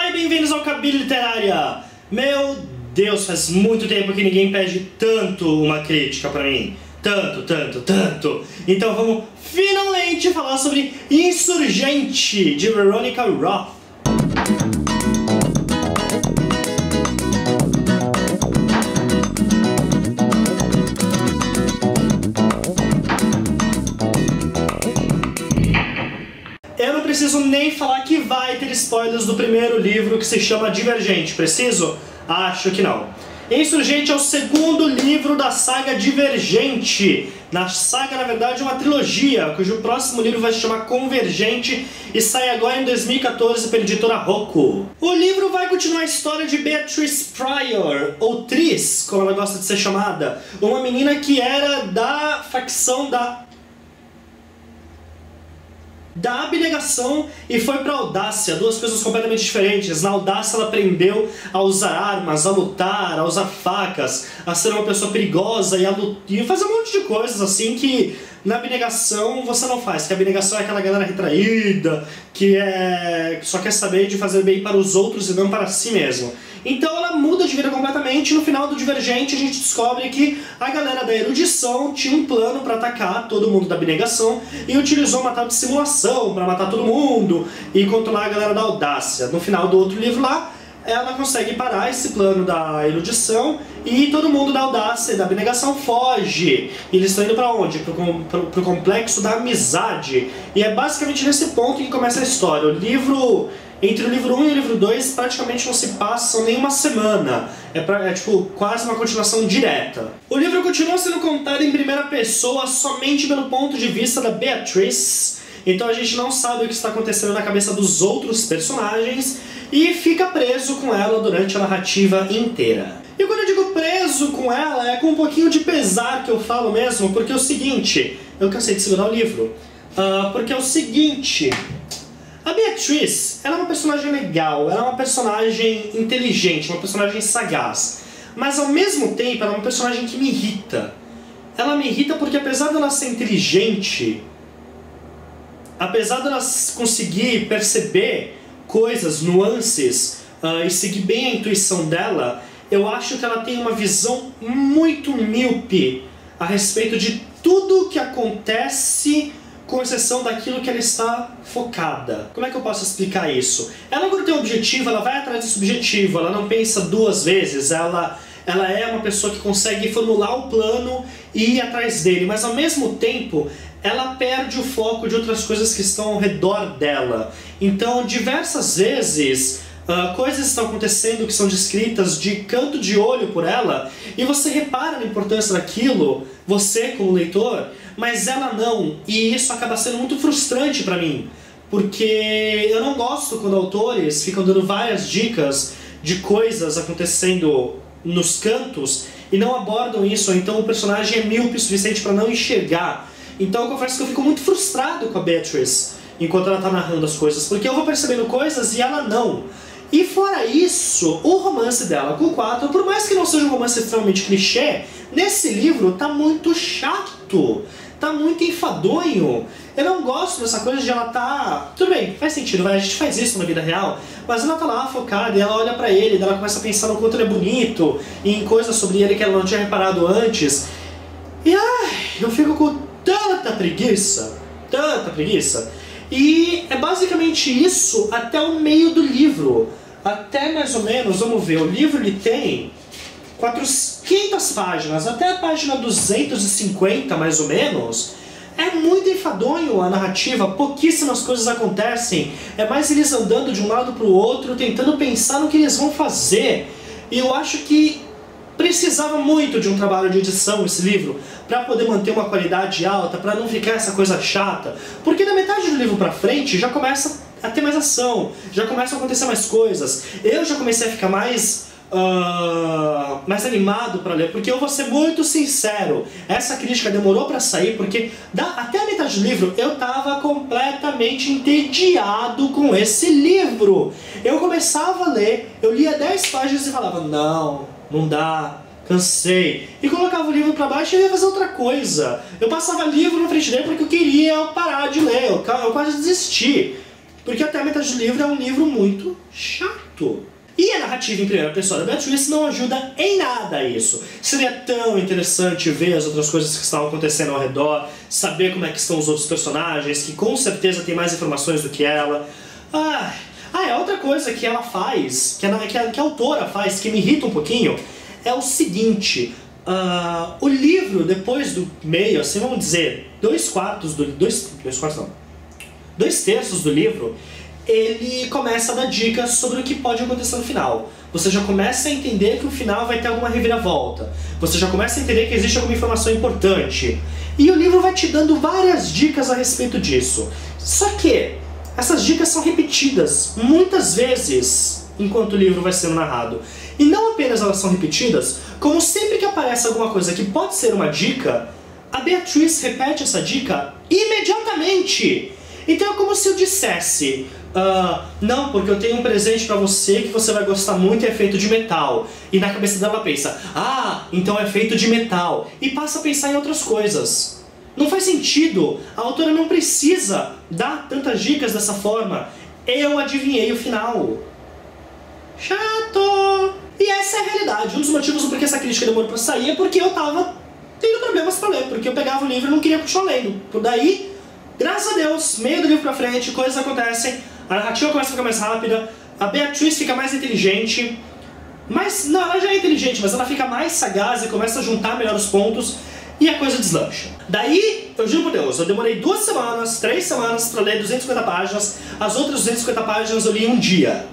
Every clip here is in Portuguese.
Olá e bem-vindos ao Cabine Literária! Meu Deus, faz muito tempo que ninguém pede tanto uma crítica pra mim. Tanto. Então vamos finalmente falar sobre Insurgente, de Veronica Roth. Eu não preciso nem falar que vai ter spoilers do primeiro livro, que se chama Divergente. Preciso? Acho que não. Insurgente é o segundo livro da saga Divergente. Na saga, na verdade, é uma trilogia, cujo próximo livro vai se chamar Convergente e sai agora em 2014 pela editora Roku. O livro vai continuar a história de Beatrice Pryor, ou Tris, como ela gosta de ser chamada, uma menina que era da facção da abnegação e foi pra audácia, duas coisas completamente diferentes. Na audácia ela aprendeu a usar armas, a lutar, a usar facas, a ser uma pessoa perigosa e fazer um monte de coisas assim que na abnegação você não faz, que a abnegação é aquela galera retraída, que só quer saber de fazer bem para os outros e não para si mesmo. Então ela muda de vida completamente e no final do Divergente a gente descobre que a galera da erudição tinha um plano para atacar todo mundo da abnegação e utilizou uma tal de simulação para matar todo mundo e controlar a galera da audácia. No final do outro livro lá, ela consegue parar esse plano da erudição e todo mundo da audácia e da abnegação foge. E eles estão indo pra onde? Pro complexo da amizade. E é basicamente nesse ponto que começa a história. Entre o livro 1 e o livro 2 praticamente não se passam nem uma semana. É tipo quase uma continuação direta. O livro continua sendo contado em primeira pessoa somente pelo ponto de vista da Beatrice. Então a gente não sabe o que está acontecendo na cabeça dos outros personagens e fica preso com ela durante a narrativa inteira. E quando eu digo preso com ela, é com um pouquinho de pesar que eu falo mesmo, porque é o seguinte... Eu cansei de segurar o livro. Porque é o seguinte... A Beatrice, ela é uma personagem legal, ela é uma personagem inteligente, uma personagem sagaz. Mas ao mesmo tempo, ela é uma personagem que me irrita. Ela me irrita porque apesar dela ser inteligente... Apesar dela conseguir perceber coisas, nuances e seguir bem a intuição dela, eu acho que ela tem uma visão muito míope a respeito de tudo que acontece, com exceção daquilo que ela está focada. Como é que eu posso explicar isso? Ela, quando tem um objetivo, ela vai atrás desse objetivo, ela não pensa duas vezes, ela é uma pessoa que consegue formular o plano e ir atrás dele, mas ao mesmo tempo ela perde o foco de outras coisas que estão ao redor dela. Então, diversas vezes, coisas estão acontecendo que são descritas de canto de olho por ela, e você repara na importância daquilo, você como leitor, mas ela não. E isso acaba sendo muito frustrante pra mim, porque eu não gosto quando autores ficam dando várias dicas de coisas acontecendo nos cantos e não abordam isso, ou então o personagem é míope o suficiente pra não enxergar. Então eu confesso que eu fico muito frustrado com a Beatrice enquanto ela tá narrando as coisas, porque eu vou percebendo coisas e ela não. E fora isso, o romance dela com o 4, por mais que não seja um romance extremamente clichê, nesse livro tá muito chato, tá muito enfadonho. Eu não gosto dessa coisa de ela tá... Tudo bem, faz sentido, a gente faz isso na vida real, mas ela tá lá focada e ela olha pra ele, e ela começa a pensar no quanto ele é bonito, e em coisas sobre ele que ela não tinha reparado antes. E eu fico com tanta preguiça. E é basicamente isso até o meio do livro. Até mais ou menos, vamos ver, o livro ele tem 500 páginas, até a página 250 mais ou menos. É muito enfadonho a narrativa, pouquíssimas coisas acontecem. É mais eles andando de um lado para o outro, tentando pensar no que eles vão fazer. E eu acho que precisava muito de um trabalho de edição esse livro, para poder manter uma qualidade alta, para não ficar essa coisa chata. Porque da metade do livro pra frente já começa a ter mais ação, já começam a acontecer mais coisas. Eu já comecei a ficar mais animado para ler, porque eu vou ser muito sincero, essa crítica demorou para sair, porque até a metade do livro eu tava completamente entediado com esse livro. Eu começava a ler, eu lia 10 páginas e falava, não dá, cansei. E colocava o livro pra baixo e ia fazer outra coisa. Eu passava livro na frente dele porque eu queria parar de ler, eu quase desisti. Porque até a metade do livro é um livro muito chato. narrativa em primeira pessoa da Beatrice não ajuda em nada isso. Seria tão interessante ver as outras coisas que estão acontecendo ao redor, saber como é que estão os outros personagens, que com certeza tem mais informações do que ela. É outra coisa que ela faz, que a autora faz, que me irrita um pouquinho, é o seguinte. O livro, depois do meio, assim, vamos dizer, 2/3 do livro, ele começa a dar dicas sobre o que pode acontecer no final. Você já começa a entender que o final vai ter alguma reviravolta. Você já começa a entender que existe alguma informação importante. E o livro vai te dando várias dicas a respeito disso. Só que essas dicas são repetidas muitas vezes enquanto o livro vai sendo narrado. E não apenas elas são repetidas, como sempre que aparece alguma coisa que pode ser uma dica, a Beatrice repete essa dica imediatamente. Então é como se eu dissesse, não, porque eu tenho um presente pra você que você vai gostar muito e é feito de metal. E na cabeça dela ela pensa, então é feito de metal. E passa a pensar em outras coisas. Não faz sentido, a autora não precisa dar tantas dicas dessa forma. Eu adivinhei o final. Chato! E essa é a realidade. Um dos motivos por que essa crítica demorou pra sair é porque eu tava tendo problemas pra ler. Porque eu pegava o livro e não queria continuar lendo. Por daí, graças a Deus, meio do livro pra frente, coisas acontecem, a narrativa começa a ficar mais rápida, a Beatrice fica mais inteligente, não, ela já é inteligente, mas ela fica mais sagaz e começa a juntar melhor os pontos e a coisa deslancha. Daí, eu juro por Deus, eu demorei 2 semanas, 3 semanas pra ler 250 páginas, as outras 250 páginas eu li em um dia.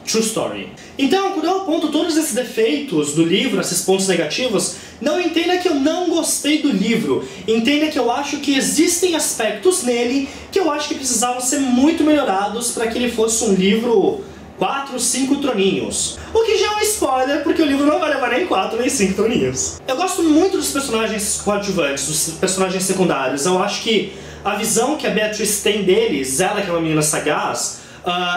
True story. Então, quando eu aponto todos esses defeitos do livro, esses pontos negativos, não entenda que eu não gostei do livro. Entenda que eu acho que existem aspectos nele que eu acho que precisavam ser muito melhorados para que ele fosse um livro 4, 5 troninhos. O que já é um spoiler, porque o livro não vai levar nem 4 nem 5 troninhos. Eu gosto muito dos personagens coadjuvantes, dos personagens secundários. Eu acho que a visão que a Beatrice tem deles, ela que é uma menina sagaz,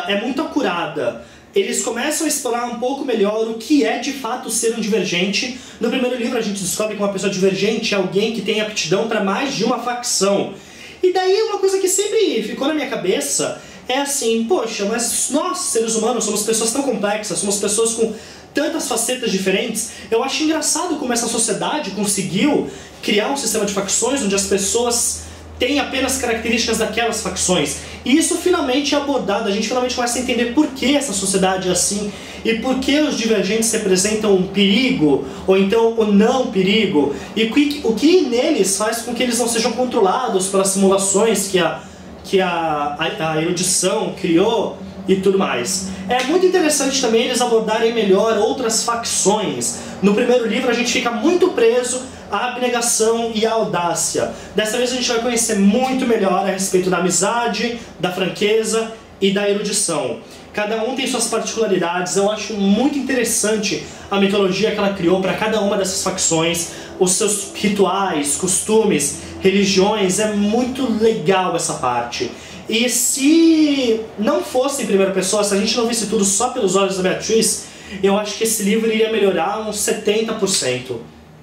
é muito acurada. Eles começam a explorar um pouco melhor o que é de fato ser um divergente. No primeiro livro a gente descobre que uma pessoa divergente é alguém que tem aptidão para mais de uma facção. E daí uma coisa que sempre ficou na minha cabeça é assim, poxa, mas nós, seres humanos, somos pessoas tão complexas, somos pessoas com tantas facetas diferentes. Eu acho engraçado como essa sociedade conseguiu criar um sistema de facções onde as pessoas têm apenas características daquelas facções. E isso finalmente é abordado, a gente finalmente começa a entender por que essa sociedade é assim e por que os divergentes representam um perigo, ou então o não perigo, e o que neles faz com que eles não sejam controlados pelas simulações que a erudição criou e tudo mais. É muito interessante também eles abordarem melhor outras facções. No primeiro livro a gente fica muito preso à abnegação e à audácia. Dessa vez a gente vai conhecer muito melhor a respeito da amizade, da franqueza e da erudição. Cada um tem suas particularidades, eu acho muito interessante a mitologia que ela criou para cada uma dessas facções, os seus rituais, costumes, religiões, é muito legal essa parte. E se não fosse em primeira pessoa, se a gente não visse tudo só pelos olhos da Beatrice, eu acho que esse livro iria melhorar uns 70%.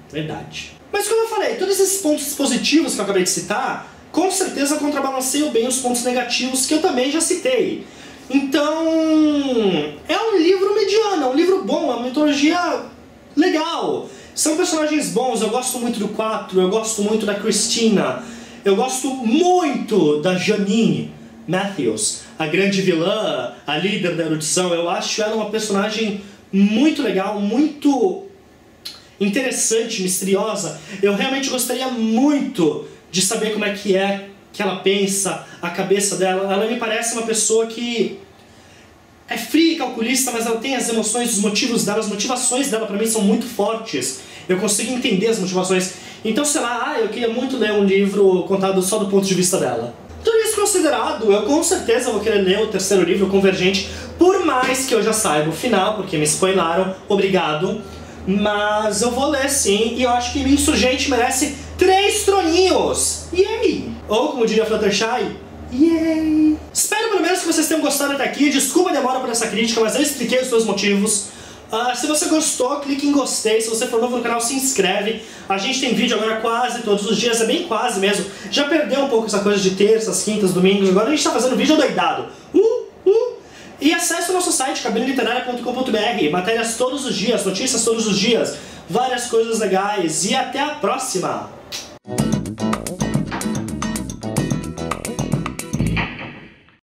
Verdade. Mas como eu falei, todos esses pontos positivos que eu acabei de citar, com certeza contrabalanceiam bem os pontos negativos que eu também já citei. Então, é um livro mediano, é um livro bom, é uma mitologia legal. São personagens bons, eu gosto muito do 4, eu gosto muito da Christina, eu gosto muito da Janine Matthews, a grande vilã, a líder da erudição. Eu acho ela uma personagem muito legal, muito interessante, misteriosa. Eu realmente gostaria muito de saber como é que ela pensa, a cabeça dela. Ela me parece uma pessoa que é fria e calculista, mas ela tem as emoções, os motivos dela, as motivações dela pra mim são muito fortes. Eu consigo entender as motivações. Então, sei lá, eu queria muito ler um livro contado só do ponto de vista dela. Tudo isso considerado, eu com certeza vou querer ler o terceiro livro, Convergente, por mais que eu já saiba o final, porque me spoilaram, obrigado. Mas eu vou ler sim, e eu acho que Insurgente merece 3 troninhos! Yay! Ou, como diria Fluttershy, yay! Espero pelo menos que vocês tenham gostado até aqui. Desculpa a demora por essa crítica, mas eu expliquei os seus motivos. Se você gostou, clique em gostei. Se você for novo no canal, se inscreve. A gente tem vídeo agora quase todos os dias, é bem quase mesmo. Já perdeu um pouco essa coisa de terças, quintas, domingos. Agora a gente tá fazendo vídeo doidado. E E acesse o nosso site, cabinaliterária.com.br, matérias todos os dias, notícias todos os dias, várias coisas legais, e até a próxima!